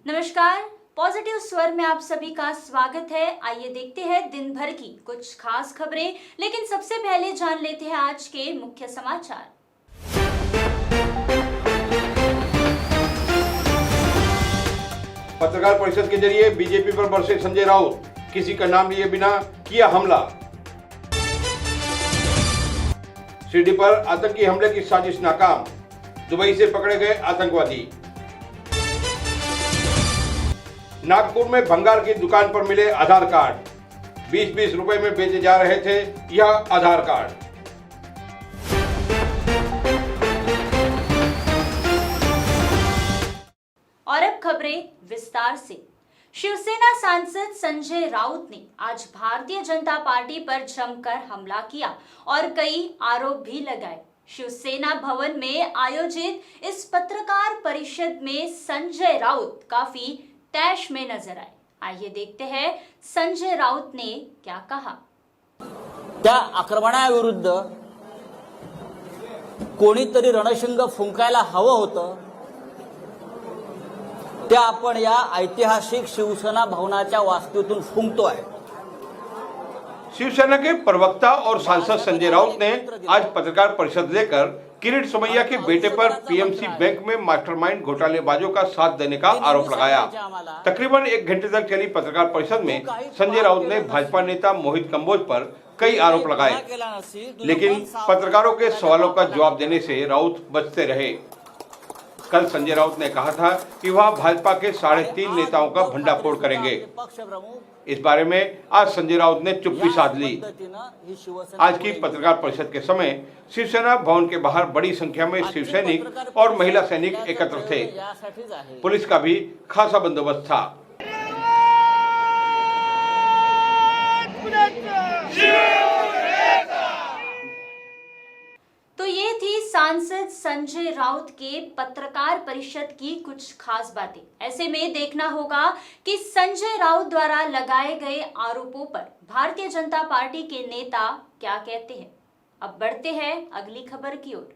नमस्कार, पॉजिटिव स्वर में आप सभी का स्वागत है। आइए देखते हैं दिन भर की कुछ खास खबरें, लेकिन सबसे पहले जान लेते हैं आज के मुख्य समाचार। पत्रकार परिषद के जरिए बीजेपी पर बरसे संजय राउत, किसी का नाम लिए बिना किया हमला। शिरडी पर आतंकी हमले की साजिश नाकाम, दुबई से पकड़े गए आतंकवादी। नागपुर में भंगार की दुकान पर मिले आधार कार्ड, 20-20 रुपए में बेचे जा रहे थे यह आधार कार्ड। और अब खबरें विस्तार से। शिवसेना सांसद संजय राउत ने आज भारतीय जनता पार्टी पर जमकर हमला किया और कई आरोप भी लगाए। शिवसेना भवन में आयोजित इस पत्रकार परिषद में संजय राउत काफी तैश में नजर आए। आइए देखते हैं संजय राउत ने क्या कहा। त्या आक्रमणाविरुद्ध कोणीतरी रणशिंग फुंकायला हवं होतं, त्या आपण या ऐतिहासिक शिवसेना भवनाच्या वास्तूतून फुंकतोय। शिवसेना के प्रवक्ता और सांसद संजय राउत ने आज पत्रकार परिषद लेकर किरीट सोमैया के बेटे पर पीएमसी बैंक में मास्टरमाइंड घोटालेबाजों का साथ देने का आरोप लगाया। तकरीबन 1 घंटे तक चली पत्रकार परिषद में संजय राउत ने भाजपा नेता मोहित कंबोज पर कई आरोप लगाए, लेकिन पत्रकारों के सवालों का जवाब देने से राउत बचते रहे। कल संजय राउत ने कहा था कि वह भाजपा के 3.5 नेताओं का भंडाफोड़ करेंगे। इस बारे में आज संजय राउत ने चुप्पी साध ली। आज की पत्रकार परिषद के समय शिवसेना भवन के बाहर बड़ी संख्या में शिव सैनिक और महिला सैनिक एकत्र थे। पुलिस का भी खासा बंदोबस्त था। तो ये थी सांसद संजय राउत के पत्रकार परिषद की कुछ खास बातें। ऐसे में देखना होगा कि संजय राउत द्वारा लगाए गए आरोपों पर भारतीय जनता पार्टी के नेता क्या कहते हैं। अब बढ़ते हैं अगली खबर की ओर।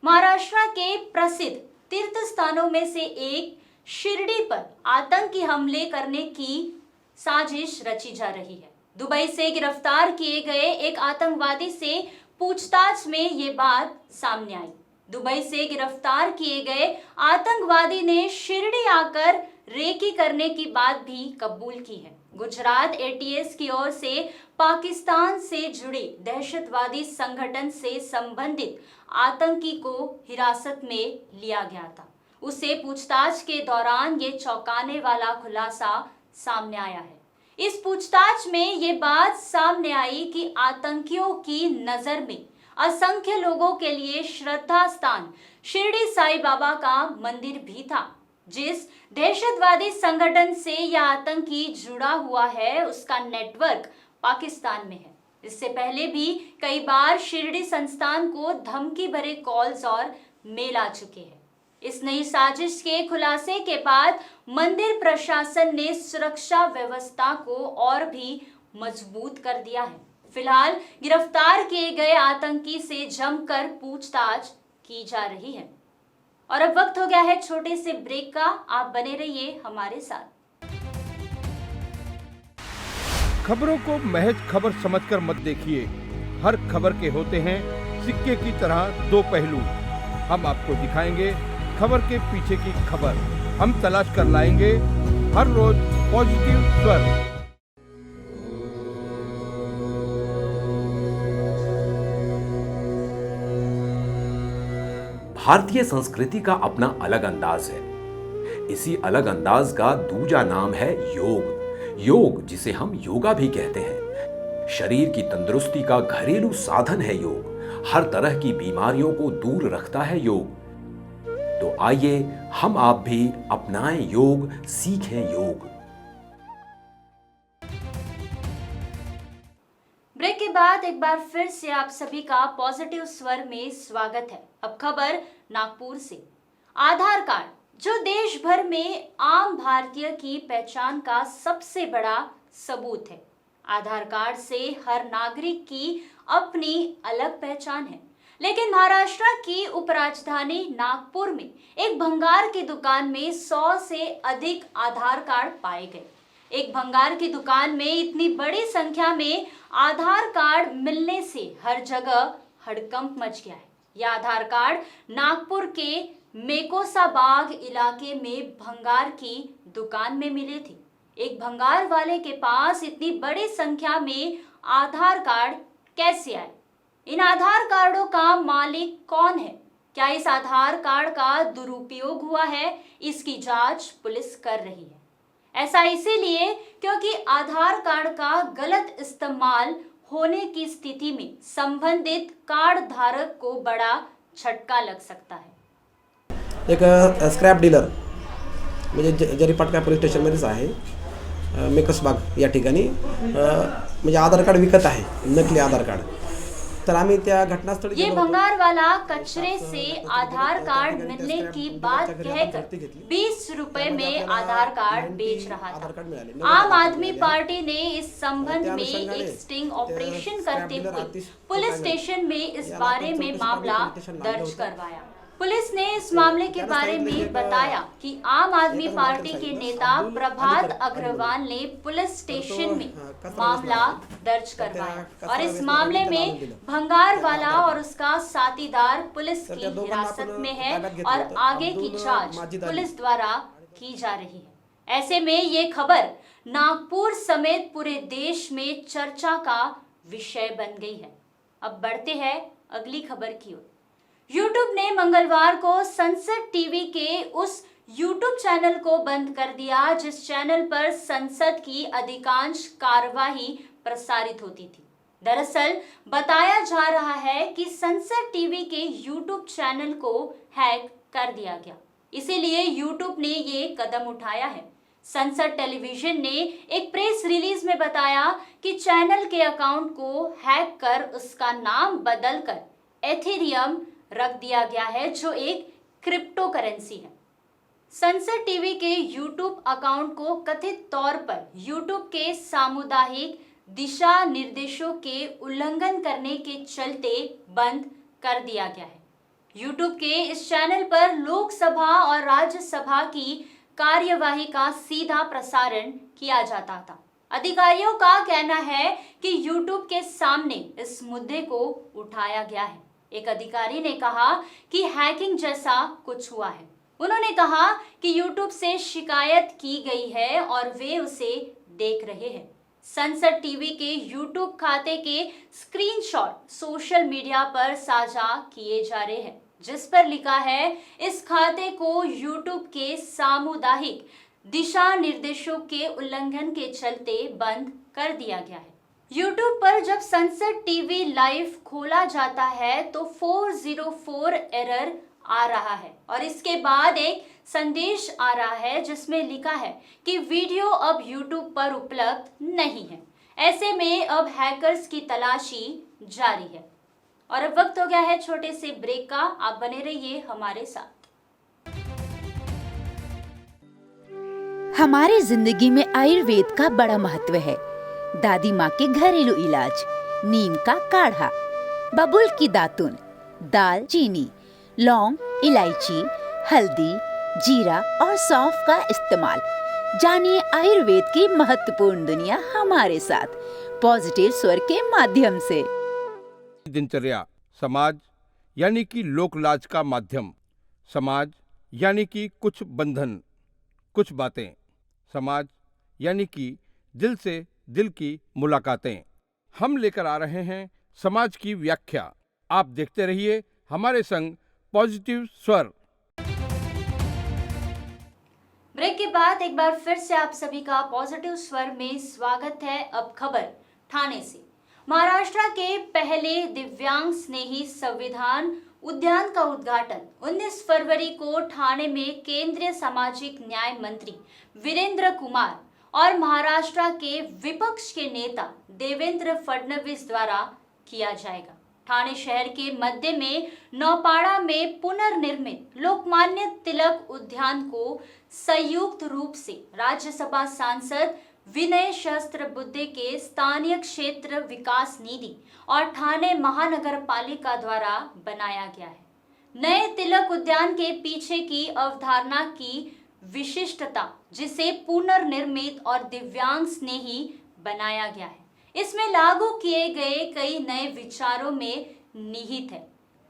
महाराष्ट्र के प्रसिद्ध तीर्थ स्थानों में से एक शिरडी पर आतंकी हमले करने की साजिश रची जा रही है। दुबई से गिरफ्तार किए गए एक आतंकवादी से पूछताछ में ये बात सामने आई। दुबई से गिरफ्तार किए गए आतंकवादी ने शिरडी आकर रेकी करने की बात भी कबूल की है। गुजरात एटीएस की ओर से पाकिस्तान से जुड़े दहशतवादी संगठन से संबंधित आतंकी को हिरासत में लिया गया था। उसे पूछताछ के दौरान ये चौंकाने वाला खुलासा सामने आया है। इस पूछताछ में ये बात सामने आई कि आतंकियों की नजर में असंख्य लोगों के लिए श्रद्धा स्थान शिरडी साईं बाबा का मंदिर भी था। जिस दहशतवादी संगठन से यह आतंकी जुड़ा हुआ है उसका नेटवर्क पाकिस्तान में है। इससे पहले भी कई बार शिरडी संस्थान को धमकी भरे कॉल्स और मेल आ चुके हैं। इस नई साजिश के खुलासे के बाद मंदिर प्रशासन ने सुरक्षा व्यवस्था को और भी मजबूत कर दिया है। फिलहाल गिरफ्तार किए गए आतंकी से जमकर पूछताछ की जा रही है। और अब वक्त हो गया है छोटे से ब्रेक का। आप बने रहिए हमारे साथ। खबरों को महज खबर समझकर मत देखिए। हर खबर के होते हैं सिक्के की तरह 2 पहलू। हम आपको दिखाएंगे खबर के पीछे की खबर। हम तलाश कर लाएंगे हर रोज पॉजिटिव स्वर। भारतीय संस्कृति का अपना अलग अंदाज है। इसी अलग अंदाज का दूजा नाम है योग। योग जिसे हम योगा भी कहते हैं। शरीर की तंदुरुस्ती का घरेलू साधन है योग। हर तरह की बीमारियों को दूर रखता है योग। तो आइए हम आप भी अपनाएं योग, सीखें योग। ब्रेक के बाद एक बार फिर से आप सभी का पॉजिटिव स्वर में स्वागत है। अब खबर नागपुर से। आधार कार्ड जो देश भर में आम भारतीय की पहचान का सबसे बड़ा सबूत है। आधार कार्ड से हर नागरिक की अपनी अलग पहचान है, लेकिन महाराष्ट्र की उपराजधानी नागपुर में एक भंगार की दुकान में 100 से अधिक आधार कार्ड पाए गए। एक भंगार की दुकान में इतनी बड़ी संख्या में आधार कार्ड मिलने से हर जगह हड़कंप मच गया है। यह आधार कार्ड नागपुर के मेकोसाबाग इलाके में भंगार की दुकान में मिले थे। एक भंगार वाले के पास इतनी बड़ी संख्या में आधार कार्ड कैसे आए? इन आधार कार्डों का मालिक कौन है? क्या इस आधार कार्ड का दुरुपयोग हुआ है? इसकी जांच पुलिस कर रही है। ऐसा इसीलिए क्योंकि आधार कार्ड का गलत इस्तेमाल होने की स्थिति में संबंधित कार्ड धारक को बड़ा झटका लग सकता है। एक स्क्रॅप डीलर म्हणजे जरीपाटका पोलीस स्टेशनमध्येच आहे, मेकसबाग या ठिकाणी म्हणजे आधार कार्ड विकत आहे, नकली आधार कार्ड। तर आम्ही त्या घटनास्थळी ये भंगार वाला कचरे से आधार कार्ड मिलने की बात कहकर 20 रुपए में आधार कार्ड बेच रहा था। आम आदमी पार्टी ने इस संबंध में एक स्टिंग ऑपरेशन करते हुए पुलिस स्टेशन में इस बारे में मामला दर्ज करवाया। पुलिस ने इस मामले के बारे में बताया कि आम आदमी पार्टी के नेता प्रभात अग्रवाल ने पुलिस स्टेशन में मामला दर्ज करवाया और इस मामले में भंगार वाला और उसका साथीदार पुलिस की हिरासत में है और आगे की जांच पुलिस द्वारा की जा रही है। ऐसे में ये खबर नागपुर समेत पूरे देश में चर्चा का विषय बन गई है। अब बढ़ते हैं अगली खबर की ओर। यूट्यूब ने मंगलवार को संसद टीवी के उस यूट्यूब चैनल को बंद कर दिया जिस चैनल पर संसद की अधिकांश कार्यवाही प्रसारित होती थी। दरअसल बताया जा रहा है कि संसद टीवी के यूट्यूब चैनल को हैक कर दिया गया, इसीलिए यूट्यूब ने ये कदम उठाया है। संसद टेलीविजन ने एक प्रेस रिलीज में बताया कि चैनल के अकाउंट को हैक कर उसका नाम बदलकर एथेरियम रख दिया गया है, जो एक क्रिप्टो करेंसी है। संसद टीवी के यूट्यूब अकाउंट को कथित तौर पर यूट्यूब के सामुदायिक दिशा निर्देशों के उल्लंघन करने के चलते बंद कर दिया गया है। यूट्यूब के इस चैनल पर लोकसभा और राज्यसभा की कार्यवाही का सीधा प्रसारण किया जाता था। अधिकारियों का कहना है कि यूट्यूब के सामने इस मुद्दे को उठाया गया है। एक अधिकारी ने कहा कि हैकिंग जैसा कुछ हुआ है। उन्होंने कहा कि यूट्यूब से शिकायत की गई है और वे उसे देख रहे हैं। संसद टीवी के यूट्यूब खाते के स्क्रीनशॉट सोशल मीडिया पर साझा किए जा रहे हैं, जिस पर लिखा है इस खाते को यूट्यूब के सामुदायिक दिशा निर्देशों के उल्लंघन के चलते बंद कर दिया गया है। यूट्यूब पर जब संसद टीवी लाइव खोला जाता है तो 404 एरर आ रहा है और इसके बाद एक संदेश आ रहा है जिसमें लिखा है कि वीडियो अब यूट्यूब पर उपलब्ध नहीं है। ऐसे में अब हैकर्स की तलाशी जारी है। और अब वक्त हो गया है छोटे से ब्रेक का। आप बने रहिए हमारे साथ। हमारी जिंदगी में आयुर्वेद का बड़ा महत्व है। दादी माँ के घरेलू इलाज, नीम का काढ़ा, बबुल की दातुन, दाल चीनी, लौंग, इलायची, हल्दी, जीरा और सौंफ का इस्तेमाल। जानिए आयुर्वेद की महत्वपूर्ण दुनिया हमारे साथ पॉजिटिव स्वर के माध्यम से। दिनचर्या समाज यानी कि लोकलाज का माध्यम, समाज यानी कि कुछ बंधन, कुछ बातें, समाज यानी कि दिल से दिल की मुलाकातें। हम लेकर आ रहे हैं समाज की व्याख्या। आप देखते रहिए हमारे संग पॉजिटिव स्वर। ब्रेक के बाद एक बार फिर से आप सभी का पॉजिटिव स्वर में स्वागत है। अब खबर ठाणे से। महाराष्ट्र के पहले दिव्यांग स्नेही संविधान उद्यान का उद्घाटन 19 फरवरी को ठाणे में केंद्रीय सामाजिक न्याय मंत्री वीरेंद्र कुमार और महाराष्ट्र के विपक्ष के नेता देवेंद्र फडणवीस द्वारा किया जाएगा। ठाणे शहर के मध्य में नौपाड़ा में पुनर्निर्मित लोकमान्य तिलक उद्यान को संयुक्त रूप से राज्यसभा सांसद विनय सहस्त्रबुद्धे के स्थानीय क्षेत्र विकास निधि और ठाणे महानगर पालिका द्वारा बनाया गया है। नए तिलक उद्यान के पीछे की अवधारणा की विशिष्टता, जिसे पुनर्निर्मित और दिव्यांग स्नेही बनाया गया है, इसमें लागू किए गए कई नए विचारों में निहित है।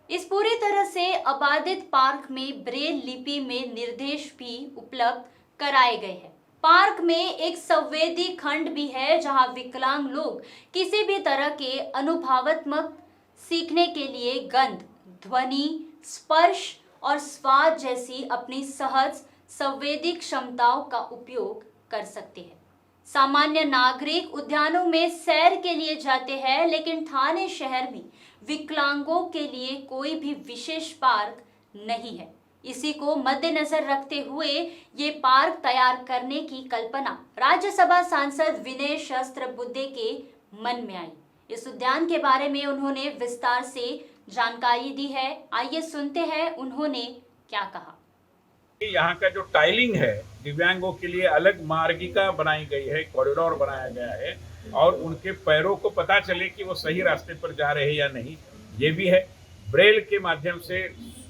इस पूरी तरह से आबादित पार्क में ब्रेल लिपि में निर्देश भी उपलब्ध कराए गए हैं। पार्क में एक संवेदी खंड भी है, जहां विकलांग लोग किसी भी तरह के अनुभवात्मक सीखने के लिए गंध, ध्वनि, स्पर्श और स्वाद जैसी अपनी सहज संवेदी क्षमताओं का उपयोग कर सकते हैं। सामान्य नागरिक उद्यानों में सैर के लिए जाते हैं, लेकिन ठाणे शहर में विकलांगों के लिए कोई भी विशेष पार्क नहीं है। इसी को मद्देनजर रखते हुए ये पार्क तैयार करने की कल्पना राज्यसभा सांसद विनय सहस्त्रबुद्धे के मन में आई। इस उद्यान के बारे में उन्होंने विस्तार से जानकारी दी है। आइए सुनते हैं उन्होंने क्या कहा। यहाँ का जो टाइलिंग है, दिव्यांगों के लिए अलग मार्गिका बनाई गई है, कॉरिडोर बनाया गया है और उनके पैरों को पता चले कि वो सही रास्ते पर जा रहे हैं या नहीं, ये भी है। ब्रेल के माध्यम से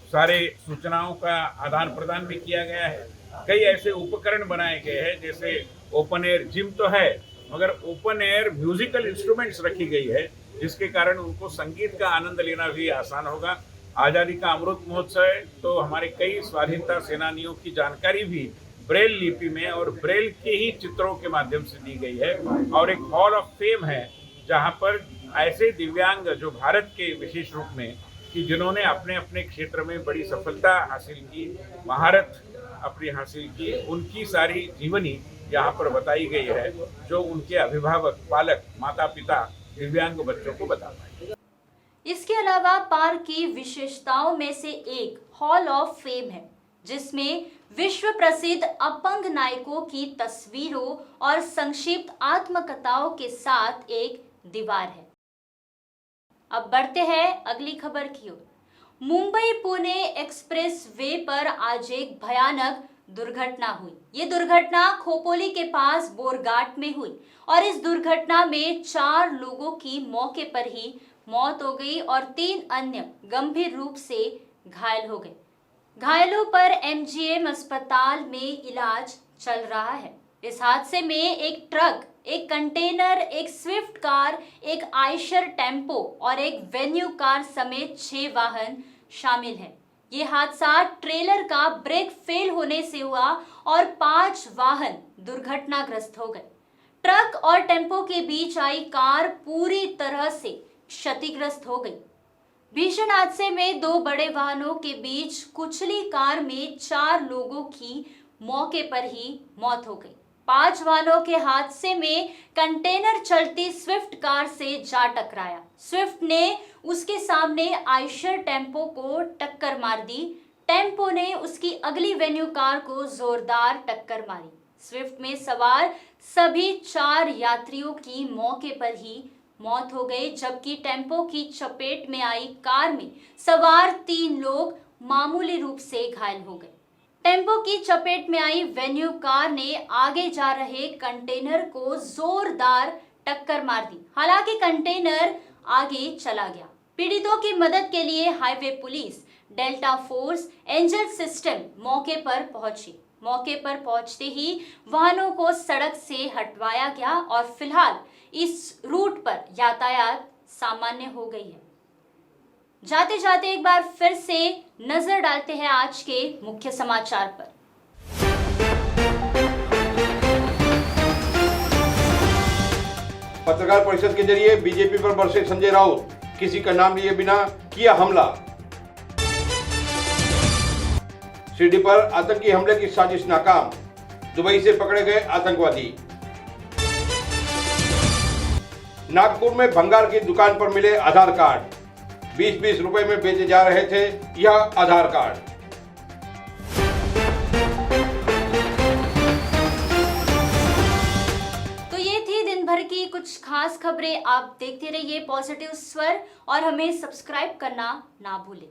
सारे सूचनाओं का आदान प्रदान भी किया गया है। कई ऐसे उपकरण बनाए गए हैं, जैसे ओपन एयर जिम तो है, मगर ओपन एयर म्यूजिकल इंस्ट्रूमेंट्स रखी गई है, जिसके कारण उनको संगीत का आनंद लेना भी आसान होगा। आज़ादी का अमृत महोत्सव है, तो हमारे कई स्वाधीनता सेनानियों की जानकारी भी ब्रेल लिपि में और ब्रेल के ही चित्रों के माध्यम से दी गई है। और एक हॉल ऑफ फेम है, जहां पर ऐसे दिव्यांग जो भारत के विशेष रूप में कि जिन्होंने अपने अपने क्षेत्र में बड़ी सफलता हासिल की, महारत अपनी हासिल की, उनकी सारी जीवनी यहाँ पर बताई गई है, जो उनके अभिभावक, पालक, माता पिता दिव्यांग बच्चों को बता पाए। इसके अलावा पार्क की विशेषताओं में से एक हॉल ऑफ फेम है, जिसमें विश्व प्रसिद्ध अपंग नायकों की तस्वीरों और संक्षिप्त आत्मकथाओं के साथ एक दीवार है। अब बढ़ते हैं अगली खबर की ओर। मुंबई पुणे एक्सप्रेस वे पर आज एक भयानक दुर्घटना हुई। ये दुर्घटना खोपोली के पास बोरघाट में हुई और इस दुर्घटना में 4 लोगों की मौके पर ही मौत हो गई और 3 अन्य गंभीर रूप से घायल हो गए। घायलों पर एमजीएम अस्पताल में इलाज चल रहा है। इस हादसे में एक ट्रक, एक कंटेनर, एक स्विफ्ट कार, एक आयशर टेम्पो और एक वेन्यू कार समेत 6 वाहन शामिल हैं। ये हादसा ट्रेलर का ब्रेक फेल होने से हुआ और 5 वाहन दुर्घटनाग्रस्त हो गए। ट्रक और टेम्पो के बीच आई कार पूरी तरह से क्षतिग्रस्त हो गई। भीषण हादसे में 2 बड़े वाहनों के बीच कुचली कार में 4 लोगों की मौके पर ही मौत हो गई। 5 वाहनों के हादसे में कंटेनर चलती स्विफ्ट कार से जा टकराया। स्विफ्ट ने उसके सामने आयशर टेम्पो को टक्कर मार दी। टेम्पो ने उसकी अगली वेन्यू कार को जोरदार टक्कर मारी। स्विफ्ट में सवार सभी 4 यात्रियों की मौके पर ही मौत हो गई, जबकि टेम्पो की चपेट में आई कार में सवार 3 लोग मामूली रूप से घायल हो गए। टेम्पो की चपेट में आई वेन्यू कार ने आगे जा रहे कंटेनर को जोरदार टक्कर मार दी। हालांकि कंटेनर आगे चला गया। पीड़ितों की मदद के लिए highway police, delta force, angel system मौके पर पहुंची। मौके पर पहुंचते ही वाहनों को सड़क से हटवाया गया और फिलहाल इस रूट पर यातायात सामान्य हो गई है। जाते जाते एक बार फिर से नजर डालते हैं आज के मुख्य समाचार पर। पत्रकार परिषद के जरिए बीजेपी पर बरसे संजय राउत, किसी का नाम लिए बिना किया हमला। शिरडी पर आतंकी हमले की साजिश नाकाम, दुबई से पकड़े गए आतंकवादी। नागपुर में भंगार की दुकान पर मिले आधार कार्ड, 20-20 रुपए में बेचे जा रहे थे यह आधार कार्ड। तो ये थी दिन भर की कुछ खास खबरें। आप देखते रहिए पॉजिटिव स्वर और हमें सब्सक्राइब करना ना भूलें।